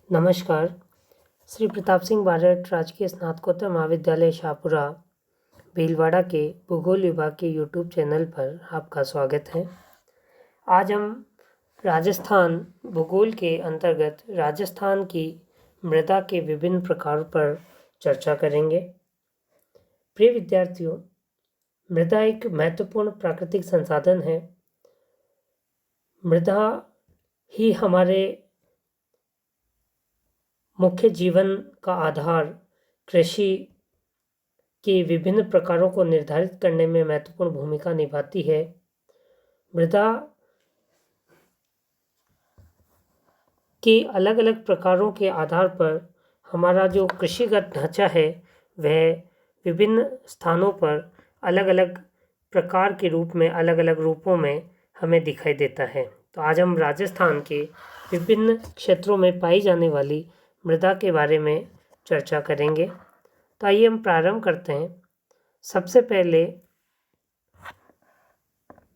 नमस्कार। श्री प्रताप सिंह बारठ राजकीय स्नातकोत्तर महाविद्यालय शाहपुरा भीलवाड़ा के भूगोल विभाग के यूट्यूब चैनल पर आपका स्वागत है। आज हम राजस्थान भूगोल के अंतर्गत राजस्थान की मृदा के विभिन्न प्रकारों पर चर्चा करेंगे। प्रिय विद्यार्थियों, मृदा एक महत्वपूर्ण प्राकृतिक संसाधन है। मृदा ही हमारे मुख्य जीवन का आधार, कृषि के विभिन्न प्रकारों को निर्धारित करने में महत्वपूर्ण भूमिका निभाती है। मृदा के अलग अलग प्रकारों के आधार पर हमारा जो कृषिगत ढांचा है वह विभिन्न स्थानों पर अलग अलग प्रकार के रूप में, अलग अलग रूपों में हमें दिखाई देता है। तो आज हम राजस्थान के विभिन्न क्षेत्रों में पाई जाने वाली मृदा के बारे में चर्चा करेंगे। तो आइए हम प्रारंभ करते हैं। सबसे पहले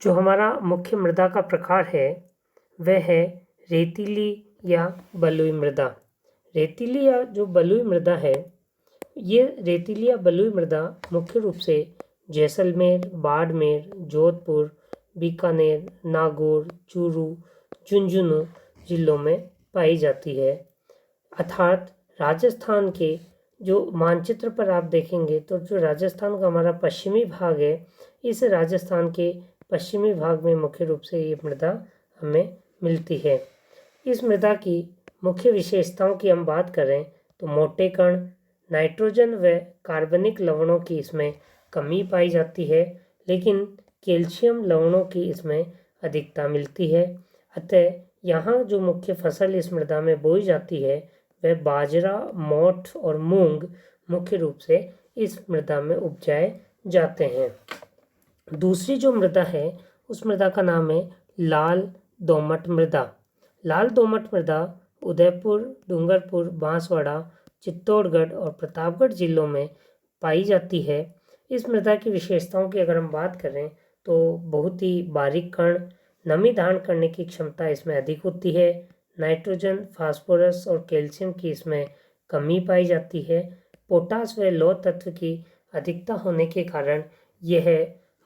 जो हमारा मुख्य मृदा का प्रकार है वह है रेतीली या बलुई मृदा। रेतीली या जो बलुई मृदा है, ये रेतीली या बलुई मृदा मुख्य रूप से जैसलमेर, बाड़मेर, जोधपुर, बीकानेर, नागौर, चूरू, झुंझुनू जिलों में पाई जाती है। अर्थात राजस्थान के जो मानचित्र पर आप देखेंगे तो जो राजस्थान का हमारा पश्चिमी भाग है, इस राजस्थान के पश्चिमी भाग में मुख्य रूप से ये मृदा हमें मिलती है। इस मृदा की मुख्य विशेषताओं की हम बात करें तो मोटे कण, नाइट्रोजन व कार्बनिक लवणों की इसमें कमी पाई जाती है, लेकिन कैल्शियम लवणों की इसमें अधिकता मिलती है। अतः यहाँ जो मुख्य फसल इस मृदा में बोई जाती है वह बाजरा, मोठ और मूंग मुख्य रूप से इस मृदा में उपजाए जाते हैं। दूसरी जो मृदा है उस मृदा का नाम है लाल दोमट मृदा। लाल दोमट मृदा उदयपुर, डूंगरपुर, बांसवाड़ा, चित्तौड़गढ़ और प्रतापगढ़ जिलों में पाई जाती है। इस मृदा की विशेषताओं की अगर हम बात करें तो बहुत ही बारीक कण, नमी धारण करने की क्षमता इसमें अधिक होती है। नाइट्रोजन, फास्फोरस और कैल्शियम की इसमें कमी पाई जाती है। पोटास व लौह तत्व की अधिकता होने के कारण यह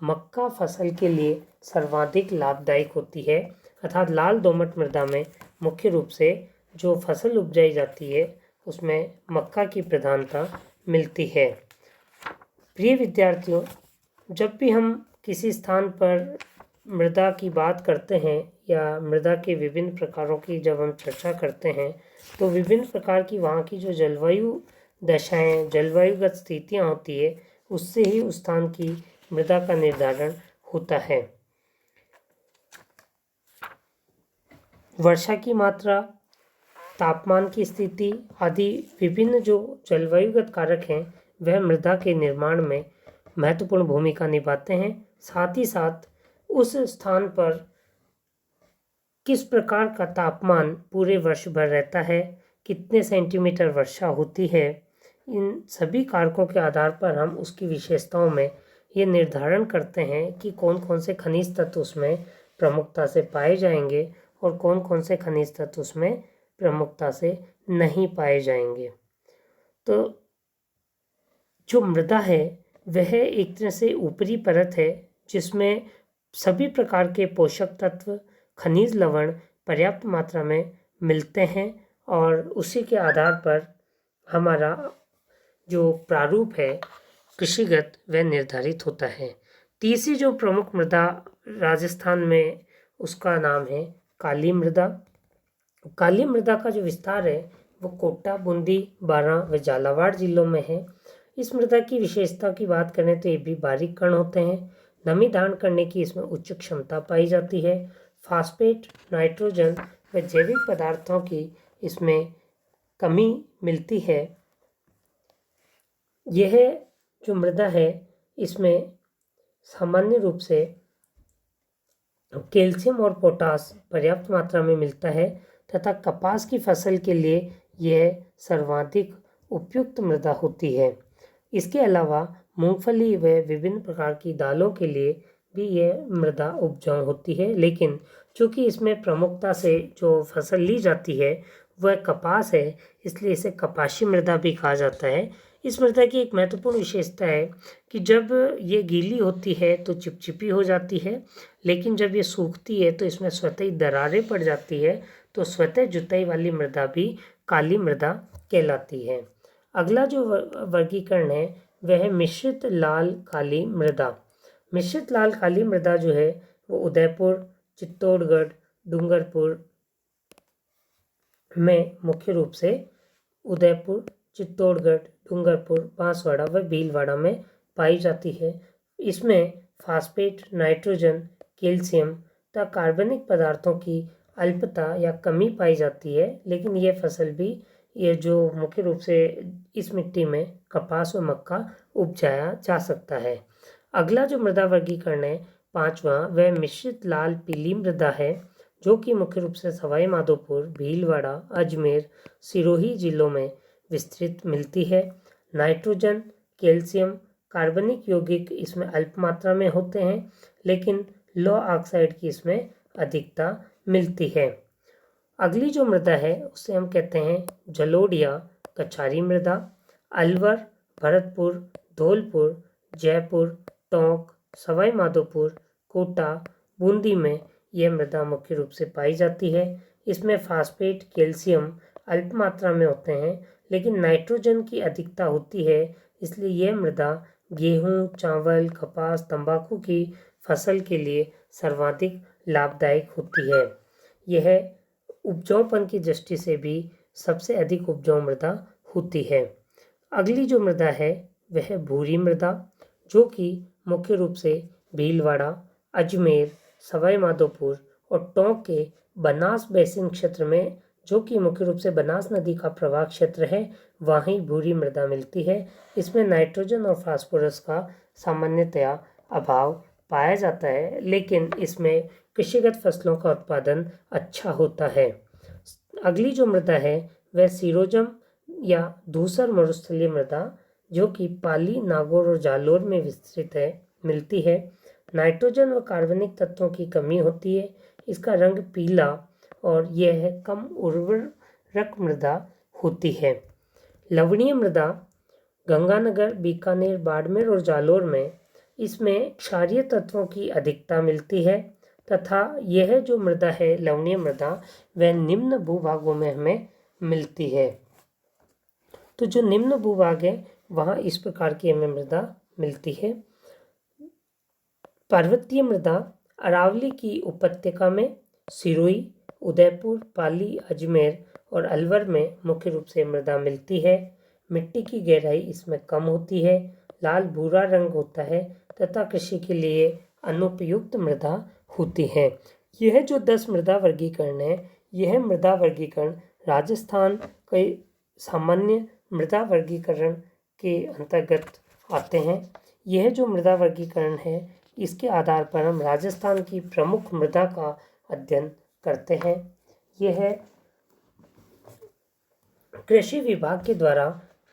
मक्का फसल के लिए सर्वाधिक लाभदायक होती है। अर्थात लाल दोमट मृदा में मुख्य रूप से जो फसल उपजाई जाती है उसमें मक्का की प्रधानता मिलती है। प्रिय विद्यार्थियों, जब भी हम किसी स्थान पर मृदा की बात करते हैं या मृदा के विभिन्न प्रकारों की जब हम चर्चा करते हैं तो विभिन्न प्रकार की वहाँ की जो जलवायु दशाएं, जलवायुगत स्थितियाँ होती है, उससे ही उस स्थान की मृदा का निर्धारण होता है। वर्षा की मात्रा, तापमान की स्थिति आदि विभिन्न जो जलवायुगत कारक हैं वह मृदा के निर्माण में महत्वपूर्ण भूमिका निभाते हैं। साथ ही साथ उस स्थान पर किस प्रकार का तापमान पूरे वर्ष भर रहता है, कितने सेंटीमीटर वर्षा होती है, इन सभी कारकों के आधार पर हम उसकी विशेषताओं में ये निर्धारण करते हैं कि कौन कौन से खनिज तत्व उसमें प्रमुखता से पाए जाएंगे और कौन कौन से खनिज तत्व उसमें प्रमुखता से नहीं पाए जाएंगे। तो जो मृदा है वह एक तरह से ऊपरी परत है जिसमें सभी प्रकार के पोषक तत्व, खनिज लवण पर्याप्त मात्रा में मिलते हैं और उसी के आधार पर हमारा जो प्रारूप है कृषिगत वह निर्धारित होता है। तीसरी जो प्रमुख मृदा राजस्थान में उसका नाम है काली मृदा। काली मृदा का जो विस्तार है वो कोटा, बूंदी, बारां व झालावाड़ जिलों में है। इस मृदा की विशेषता की बात करें तो ये भी बारीक कण होते हैं। नमी धारण करने की इसमें उच्च क्षमता पाई जाती है। फास्फेट, नाइट्रोजन व जैविक पदार्थों की इसमें कमी मिलती है। यह जो मृदा है इसमें सामान्य रूप से कैल्शियम और पोटास पर्याप्त मात्रा में मिलता है तथा कपास की फसल के लिए यह सर्वाधिक उपयुक्त मृदा होती है। इसके अलावा मूंगफली व विभिन्न प्रकार की दालों के लिए भी यह मृदा उपजाऊ होती है, लेकिन चूँकि इसमें प्रमुखता से जो फसल ली जाती है वह कपास है, इसलिए इसे कपाशी मृदा भी कहा जाता है। इस मृदा की एक महत्वपूर्ण विशेषता है कि जब ये गीली होती है तो चिपचिपी हो जाती है, लेकिन जब ये सूखती है तो इसमें स्वतः ही दरारें पड़ जाती है, तो स्वतः जुताई वाली मृदा भी काली मृदा कहलाती है। अगला जो वर्गीकरण है वह है मिश्रित लाल काली मृदा। मिश्रित लाल काली मृदा जो है वो उदयपुर, चित्तौड़गढ़, डूंगरपुर में मुख्य रूप से उदयपुर, चित्तौड़गढ़, डूंगरपुर, बांसवाड़ा व भीलवाड़ा में पाई जाती है। इसमें फास्फेट, नाइट्रोजन, कैल्शियम तथा कार्बनिक पदार्थों की अल्पता या कमी पाई जाती है, लेकिन यह फसल भी ये जो मुख्य रूप से इस मिट्टी में कपास व मक्का उपजाया जा सकता है। अगला जो मृदा वर्गीकरण है पांचवा, वह मिश्रित लाल पीली मृदा है, जो कि मुख्य रूप से सवाई माधोपुर, भीलवाड़ा, अजमेर, सिरोही जिलों में विस्तृत मिलती है। नाइट्रोजन, कैल्शियम, कार्बनिक यौगिक इसमें अल्प मात्रा में होते हैं, लेकिन लो ऑक्साइड की इसमें अधिकता मिलती है। अगली जो मृदा है उसे हम कहते हैं जलोढ़ या कछारी मृदा। अलवर, भरतपुर, धौलपुर, जयपुर, टोंक, सवाई माधोपुर, कोटा, बूंदी में यह मृदा मुख्य रूप से पाई जाती है। इसमें फास्फेट, कैल्शियम अल्प मात्रा में होते हैं, लेकिन नाइट्रोजन की अधिकता होती है, इसलिए यह मृदा गेहूं, चावल, कपास, तंबाकू की फसल के लिए सर्वाधिक लाभदायक होती है। यह उपजाऊपन की दृष्टि से भी सबसे अधिक उपजाऊ मृदा होती है। अगली जो मृदा है वह भूरी मृदा, जो कि मुख्य रूप से भीलवाड़ा, अजमेर, सवाई माधोपुर और टोंक के बनास बेसिन क्षेत्र में, जो कि मुख्य रूप से बनास नदी का प्रवाह क्षेत्र है, वहीं भूरी मृदा मिलती है। इसमें नाइट्रोजन और फास्फोरस का सामान्यतया अभाव पाया जाता है, लेकिन इसमें कृषिगत फसलों का उत्पादन अच्छा होता है। अगली जो मृदा है वह सीरोजम या धूसर मरुस्थलीय मृदा, जो कि पाली, नागौर और जालोर में विस्तृत है, मिलती है। नाइट्रोजन व कार्बनिक तत्वों की कमी होती है। इसका रंग पीला और यह कम उर्वरक मृदा होती है। लवणीय मृदा गंगानगर, बीकानेर, बाड़मेर और जालोर में इसमें क्षारीय तत्वों की अधिकता मिलती है, तथा यह जो मृदा है लवणीय मृदा वह निम्न भूभागों में हमें मिलती है। तो जो निम्न भूभाग है वहाँ इस प्रकार की हमें मृदा मिलती है। पर्वतीय मृदा अरावली की उपत्यका में सिरोही, उदयपुर, पाली, अजमेर और अलवर में मुख्य रूप से मृदा मिलती है। मिट्टी की गहराई इसमें कम होती है, लाल भूरा रंग होता है तथा कृषि के लिए अनुपयुक्त मृदा होती है। यह जो 10 मृदा वर्गीकरण है, यह मृदा वर्गीकरण राजस्थान के सामान्य मृदा वर्गीकरण के अंतर्गत आते हैं। यह जो मृदा वर्गीकरण है, इसके आधार पर हम राजस्थान की प्रमुख मृदा का अध्ययन करते हैं। यह कृषि विभाग के द्वारा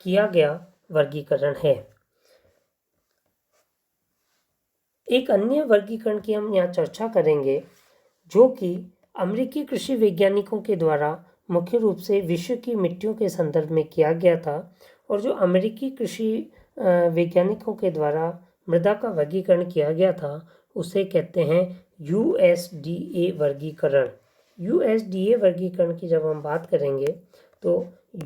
किया गया वर्गीकरण है। एक अन्य वर्गीकरण की हम यहाँ चर्चा करेंगे, जो कि अमेरिकी कृषि वैज्ञानिकों के द्वारा मुख्य रूप से विश्व की मिट्टियों के संदर्भ में किया गया था। और जो अमेरिकी कृषि वैज्ञानिकों के द्वारा मृदा का वर्गीकरण किया गया था, उसे कहते हैं USDA वर्गीकरण। USDA वर्गीकरण की जब हम बात करेंगे तो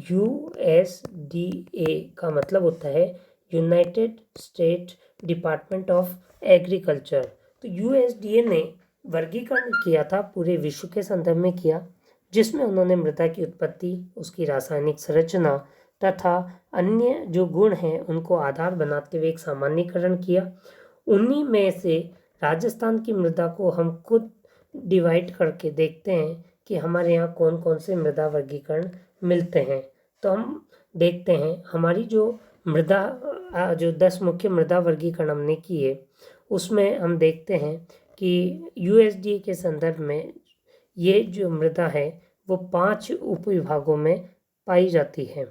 USDA का मतलब होता है United state department of agriculture. तो USDA ने वर्गीकरण किया था, पूरे विश्व के संदर्भ में किया, जिसमें उन्होंने मृदा की उत्पत्ति, उसकी रासायनिक संरचना तथा अन्य जो गुण हैं उनको आधार बनाते हुए एक सामान्यीकरण किया। उन्हीं में से राजस्थान की मृदा को हम खुद डिवाइड करके देखते हैं कि हमारे यहाँ कौन कौन से मृदा वर्गीकरण मिलते हैं। तो हम देखते हैं हमारी जो मृदा जो 10 मुख्य मृदा वर्गीकरण हमने किए, उसमें हम देखते हैं कि USDA के संदर्भ में ये जो मृदा है वो 5 उपविभागों में पाई जाती है।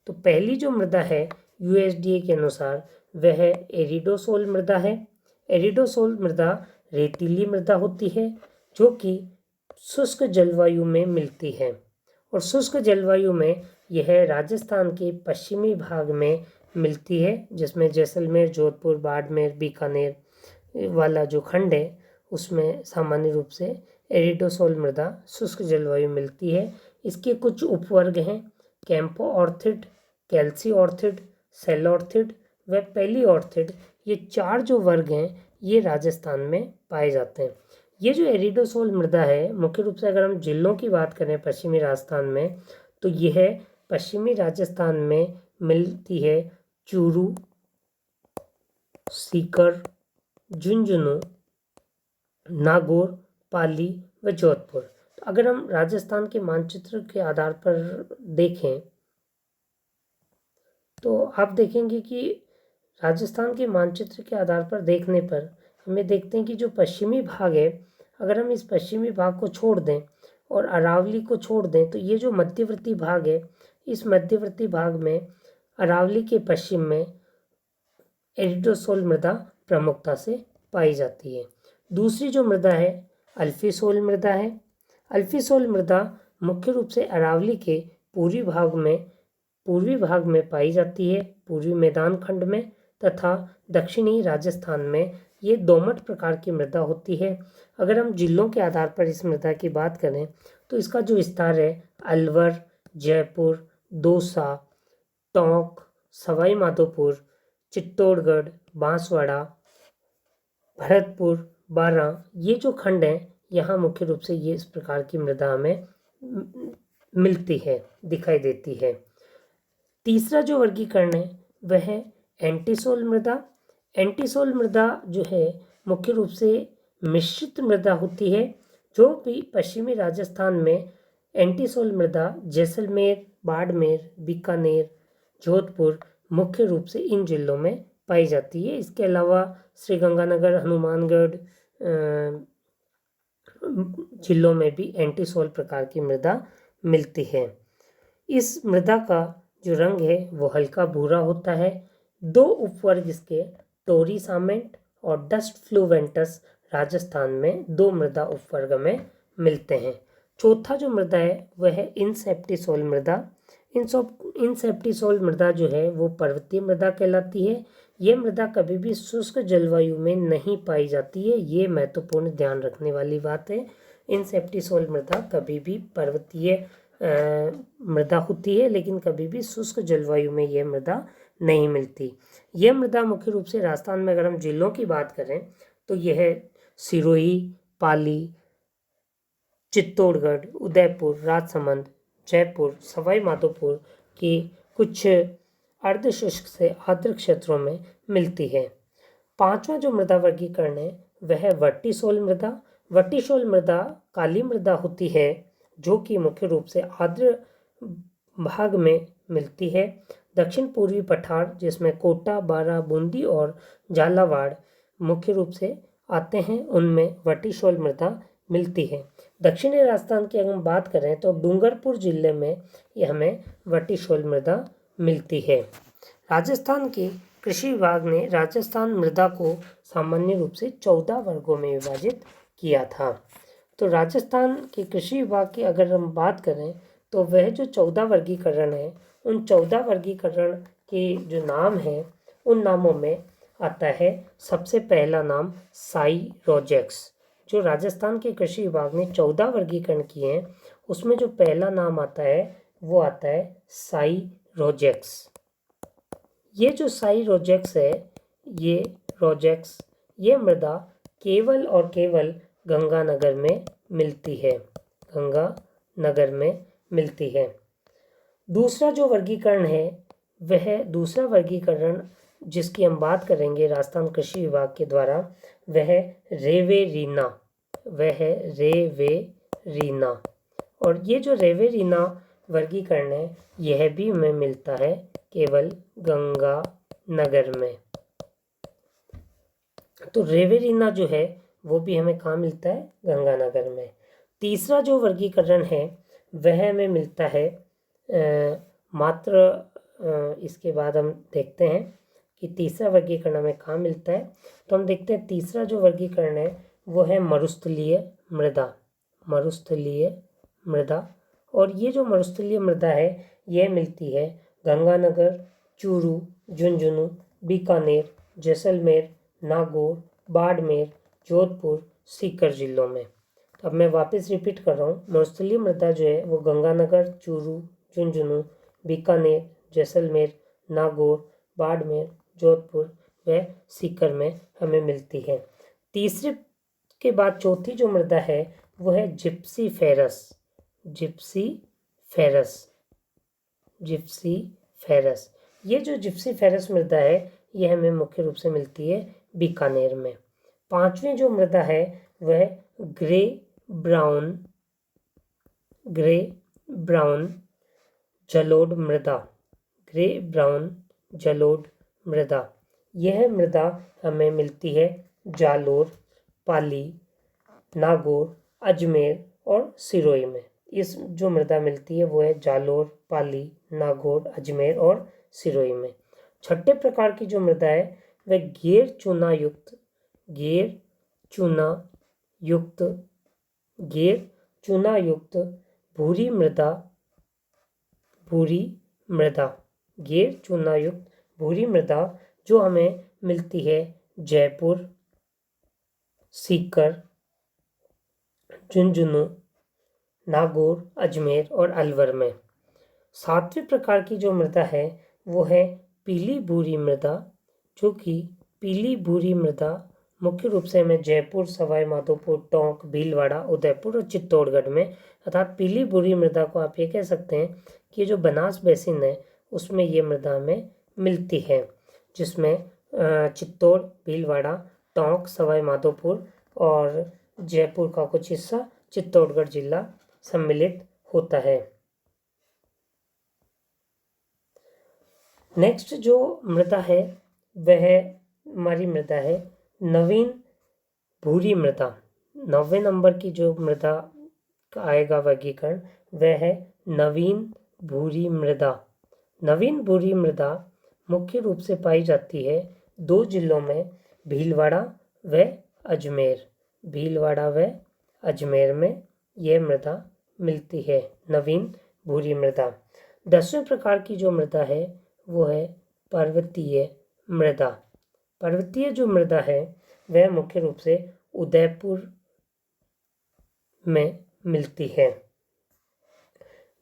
तो पहली जो मृदा है USDA के अनुसार वह एरिडोसोल मृदा है। एरिडोसोल मृदा रेतीली मृदा होती है, जो कि शुष्क जलवायु में मिलती है और शुष्क जलवायु में यह राजस्थान के पश्चिमी भाग में मिलती है, जिसमें जैसलमेर, जोधपुर, बाड़मेर, बीकानेर वाला जो खंड है उसमें सामान्य रूप से एरिडोसोल मृदा शुष्क जलवायु मिलती है। इसके कुछ उपवर्ग हैं, कैंपो ऑर्थिड, कैल्सी ऑर्थिड, सेल ऑर्थिड व पैली ऑर्थिड। ये 4 जो वर्ग हैं ये राजस्थान में पाए जाते हैं। ये जो एरिडोसोल मृदा है, मुख्य रूप से अगर हम जिलों की बात करें पश्चिमी राजस्थान में, तो यह पश्चिमी राजस्थान में मिलती है चूरू, सीकर, झुंझुनू, नागौर, पाली व जोधपुर। तो अगर हम राजस्थान के मानचित्र के आधार पर देखें तो आप देखेंगे कि राजस्थान के मानचित्र के आधार पर देखने पर हमें देखते हैं कि जो पश्चिमी भाग है, अगर हम इस पश्चिमी भाग को छोड़ दें और अरावली को छोड़ दें तो ये जो मध्यवर्ती भाग है, इस मध्यवर्ती भाग में अरावली के पश्चिम में एरिडोसोल मृदा प्रमुखता से पाई जाती है। दूसरी जो मृदा है अल्फीसोल मृदा है। अल्फीसोल मृदा मुख्य रूप से अरावली के पूर्वी भाग में पाई जाती है, पूर्वी मैदान खंड में, तथा दक्षिणी राजस्थान में ये दोमट प्रकार की मृदा होती है। अगर हम जिलों के आधार पर इस मृदा की बात करें तो इसका जो विस्तार है अलवर, जयपुर, दौसा, टोंक, सवाई माधोपुर, चित्तौड़गढ़, बांसवाड़ा, भरतपुर, बारां, ये जो खंड हैं यहाँ मुख्य रूप से ये इस प्रकार की मृदा हमें मिलती है, दिखाई देती है। तीसरा जो वर्गीकरण है वह है एंटीसोल मृदा। एंटीसोल मृदा जो है मुख्य रूप से मिश्रित मृदा होती है, जो भी पश्चिमी राजस्थान में एंटीसोल मृदा जैसलमेर, बाड़मेर, बीकानेर, जोधपुर मुख्य रूप से इन जिलों में पाई जाती है। इसके अलावा श्रीगंगानगर, हनुमानगढ़ जिलों में भी एंटीसोल प्रकार की मृदा मिलती है। इस मृदा का जो रंग है वो हल्का भूरा होता है। 2 उपवर्ग इसके टोरी सामेंट और डस्ट फ्लूवेंटस राजस्थान में 2 मृदा उपवर्ग में मिलते हैं। चौथा जो मृदा है वह है इनसेप्टिसोल मृदा। इनसेप्टिसोल मृदा जो है वो पर्वतीय मृदा कहलाती है। ये मृदा कभी भी शुष्क जलवायु में नहीं पाई जाती है, ये महत्वपूर्ण ध्यान रखने वाली बात है। इनसेप्टिसोल मृदा कभी भी पर्वतीय मृदा होती है, लेकिन कभी भी शुष्क जलवायु में यह मृदा नहीं मिलती। यह मृदा मुख्य रूप से राजस्थान में अगर हम जिलों की बात करें तो यह सिरोही, पाली, चित्तौड़गढ़, उदयपुर, राजसमंद, जयपुर, सवाई माधोपुर की कुछ अर्धशुष्क से आर्द्र क्षेत्रों में मिलती है। 5वां जो मृदा वर्गीकरण है वह है वर्टिसोल मृदा। वर्टिसोल मृदा काली मृदा होती है जो कि मुख्य रूप से आर्द्र भाग में मिलती है। दक्षिण पूर्वी पठार जिसमें कोटा, बारा, बूंदी और झालावाड़ मुख्य रूप से आते हैं, उनमें वर्टिसोल मृदा मिलती है। दक्षिणी राजस्थान की अगर हम बात करें तो डूंगरपुर जिले में ये हमें वर्टिसोल मृदा मिलती है। राजस्थान के कृषि विभाग ने राजस्थान मृदा को सामान्य रूप से 14 वर्गों में विभाजित किया था। तो राजस्थान के कृषि विभाग की अगर हम बात करें तो वह जो 14 वर्गीकरण है, उन 14 वर्गीकरण के जो नाम हैं उन नामों में आता है सबसे पहला नाम साइरोजेक्स। जो राजस्थान के कृषि विभाग ने 14 वर्गीकरण किए हैं उसमें जो पहला नाम आता है वो आता है साइरोजेक्स। ये जो साइरोजेक्स है, ये मृदा केवल और केवल गंगानगर में मिलती है। दूसरा जो वर्गीकरण है वह दूसरा वर्गीकरण जिसकी हम बात करेंगे राजस्थान कृषि विभाग के द्वारा वह रेवेरीना और ये जो रेवेरीना वर्गीकरण है यह भी हमें मिलता है केवल गंगानगर में। तो रेवेरीना जो है वो भी हमें कहाँ मिलता है? गंगानगर में। तीसरा जो वर्गीकरण है वह हमें मिलता है इसके बाद हम देखते हैं कि तीसरा वर्गीकरण हमें कहाँ मिलता है। तो हम देखते हैं तीसरा जो वर्गीकरण है वो है मरुस्थलीय मृदा। और ये जो मरुस्थलीय मृदा है यह मिलती है गंगानगर, चूरू, झुंझुनू, बीकानेर, जैसलमेर, नागौर, बाड़मेर, जोधपुर, सीकर जिलों में। अब मैं वापस रिपीट कर रहा हूँ, मरुस्थलीय मृदा जो है वो गंगानगर, चूरू, झुंझुनू, बीकानेर, जैसलमेर, नागौर, बाड़मेर, जोधपुर व सीकर में हमें मिलती है। तीसरे के बाद चौथी जो मृदा है वो है Gypsy ferrous. Gypsy ferrous, Gypsy ferrous. ये जो जिप्सी फेरस मृदा है ये हमें मुख्य रूप से मिलती है बीकानेर में। पांचवी जो मृदा है वह ग्रे ब्राउन जलोढ़ मृदा। ग्रे ब्राउन जलोढ़ मृदा, यह मृदा हमें मिलती है जालोर, पाली, नागौर, अजमेर और सिरोही में। इस जो मृदा मिलती है वो है जालोर, पाली, नागौर, अजमेर और सिरोही में। छठे प्रकार की जो मृदा है वह गैर चूना युक्त भूरी मृदा। गैर चूना युक्त भूरी मृदा जो हमें मिलती है जयपुर, सीकर, झुंझुनू, नागौर, अजमेर और अलवर में। सातवें प्रकार की जो मृदा है वो है पीली भूरी मृदा, जो कि पीली भूरी मृदा मुख्य रूप से हमें जयपुर, सवाई माधोपुर, टोंक, भीलवाड़ा, उदयपुर और चित्तौड़गढ़ में, अर्थात पीली भूरी मृदा को आप ये कह सकते हैं कि जो बनास बेसिन है उसमें ये मृदा हमें मिलती है, जिसमें चित्तौड़, भीलवाड़ा, टोंक, सवाई माधोपुर और जयपुर का कुछ हिस्सा, चित्तौड़गढ़ जिला सम्मिलित होता है। नेक्स्ट जो मृदा है वह हमारी मृदा है नवीन भूरी मृदा। 9वें नंबर की जो मृदा का आएगा वर्गीकरण वह है नवीन भूरी मृदा। नवीन भूरी मृदा मुख्य रूप से पाई जाती है 2 जिलों में, भीलवाड़ा व अजमेर। भीलवाड़ा व अजमेर में यह मृदा मिलती है, नवीन भूरी मृदा। 10वें प्रकार की जो मृदा है वो है पर्वतीय मृदा। पर्वतीय जो मृदा है वह मुख्य रूप से उदयपुर में मिलती है।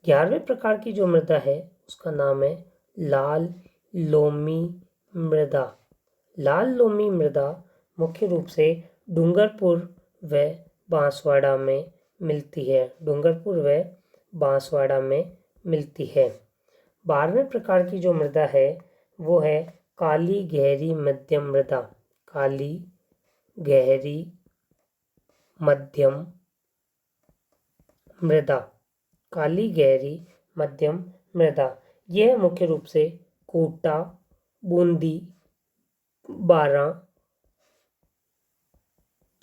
11वें प्रकार की जो मृदा है उसका नाम है लाल लोमी मृदा। लाल लोमी मृदा मुख्य रूप से डूंगरपुर व बांसवाड़ा में मिलती है। डूंगरपुर व बांसवाड़ा में मिलती है। 12वें प्रकार की जो मृदा है वो है काली गहरी मध्यम मृदा। काली गहरी मध्यम मृदा। काली गहरी मध्यम मृदा, यह मुख्य रूप से कोटा, बूंदी, बारां,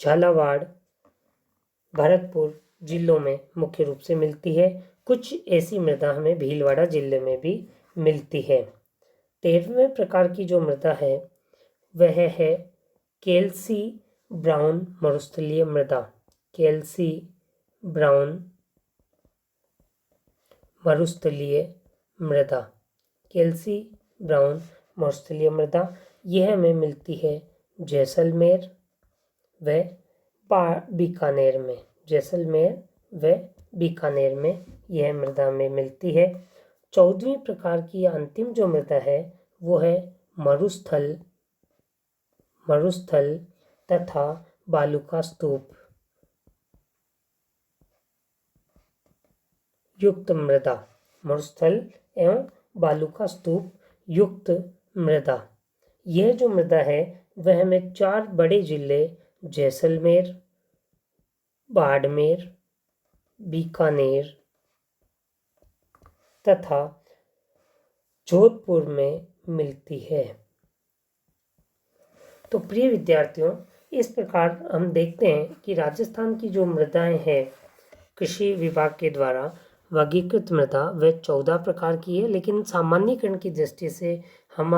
झालावाड़, भरतपुर जिलों में मुख्य रूप से मिलती है। कुछ ऐसी मृदा हमें भीलवाड़ा जिले में भी मिलती है। 13वें प्रकार की जो मृदा है वह है कैल्सी ब्राउन मरुस्थलीय मृदा। कैल्सी ब्राउन मरुस्थलीय मृदा। कैल्सी ब्राउन मरुस्थलीय मृदा, यह हमें मिलती है जैसलमेर व बीकानेर में। जैसलमेर व बीकानेर में यह मृदा में मिलती है। 14वीं प्रकार की अंतिम जो मृदा है वो है मरुस्थल तथा बालुका स्तूप युक्त मृदा। मरुस्थल एवं बालुका स्तूप युक्त मृदा, यह जो मृदा है वह हमें 4 बड़े जिले जैसलमेर, बाड़मेर, बीकानेर तथा जोधपुर में मिलती है। तो प्रिय विद्यार्थियों, इस प्रकार हम देखते हैं कि राजस्थान की जो मृदाएं हैं कृषि विभाग के द्वारा वर्गीकृत मृदा वह 14 प्रकार की है, लेकिन सामान्यीकरण की दृष्टि से हम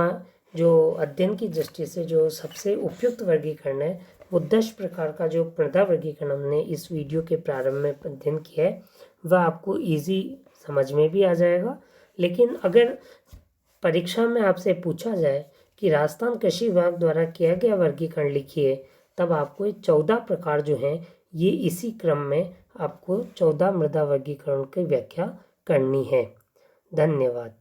जो अध्ययन की दृष्टि से जो सबसे उपयुक्त वर्गीकरण है वो 10 प्रकार का जो मृदा वर्गीकरण हमने इस वीडियो के प्रारंभ में अध्ययन किया है वह आपको इजी समझ में भी आ जाएगा। लेकिन अगर परीक्षा में आपसे पूछा जाए कि राजस्थान कृषि विभाग द्वारा किया गया वर्गीकरण लिखिए, तब आपको ये 14 प्रकार जो हैं ये इसी क्रम में आपको 14 मृदा वर्गीकरण की व्याख्या करनी है। धन्यवाद।